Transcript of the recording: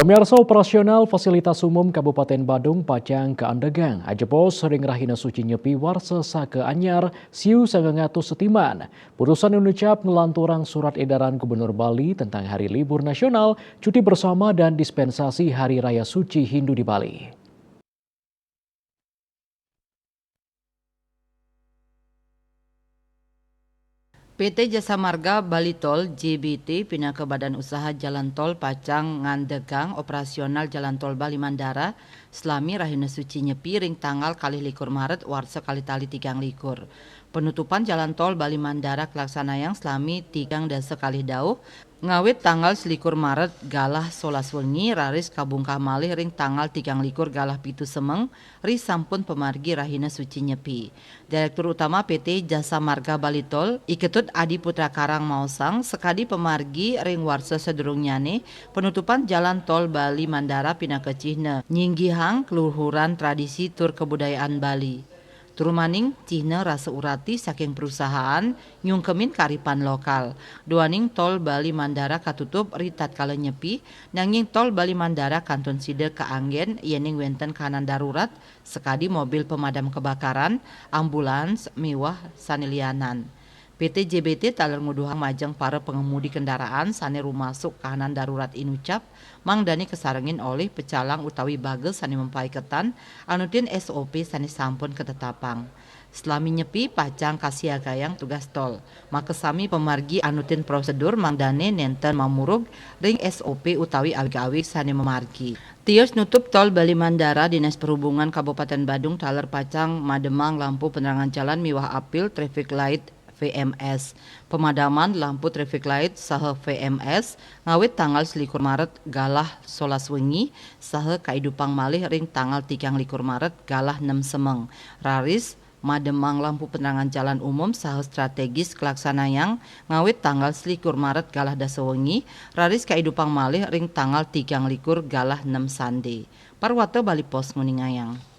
Pemirsa operasional fasilitas umum Kabupaten Badung Pacang Kaandegang ajebos sering rahina suci nyepi warsa sake anyar siu sangangatu setiman. Putusan menucap ngelanturang surat edaran Gubernur Bali tentang hari libur nasional, cuti bersama dan dispensasi Hari Raya Suci Hindu di Bali. PT Jasa Marga Bali Tol JBT pindah ke Badan Usaha Jalan Tol Pacang Ngandegang operasional Jalan Tol Bali Mandara selami rahina suci nyepiring tanggal kali likur Maret warsa kali tali 3 likur. Penutupan Jalan Tol Bali Mandara kelaksanayang selami 3 dasa kali dauh ngawit tanggal selikur Maret galah solas wengi raris kabungkah malih ring tanggal 3 likur galah pitu semeng ri sampun pemargi rahina suci nyepi. Direktur Utama PT Jasa Marga Bali Tol Iketut Adi Putra Karang Mausang sekadi pemargi ring warsa sedurungnyane penutupan Jalan Tol Bali Mandara pindah ke Cihne nyinggihang keluhuran tradisi tur kebudayaan Bali. Turumaning Cihne rasa urati saking perusahaan nyungkemin karipan lokal. Duaning tol Bali Mandara katutup ritat kala nyepi, nanging tol Bali Mandara kantun side kaanggen yening wenten kanan darurat sekadi mobil pemadam kebakaran, ambulans, miwah sanilianan. PT JBT taler nguduhang majeng para pengemudi kendaraan sane rumasuk kahanan darurat inucap mangdani kesarengin oleh pecalang utawi bagel sane mempaiketan anutin SOP sane sampun ketetapang. Selami nyepi pacang kasiagayang tugas tol, maka sami pemargi anutin prosedur mangdane nenten mamurug ring SOP utawi awig-awig sane memargi. Tios nutup tol Bali Mandara Dinas Perhubungan Kabupaten Badung taler pacang mademang lampu penerangan jalan miwah apil traffic light VMS. Pemadaman lampu traffic light saha VMS ngawit tanggal selikur Maret galah solas wengi saha kaidupang malih ring tanggal 3 likur Maret galah 6 semeng. Raris mademang lampu penerangan jalan umum saha strategis kelaksanayang ngawit tanggal selikur Maret galah dasa wengi raris kaidupang malih ring tanggal 3 likur galah 6 sande. Parwata Bali Pos nguningayang.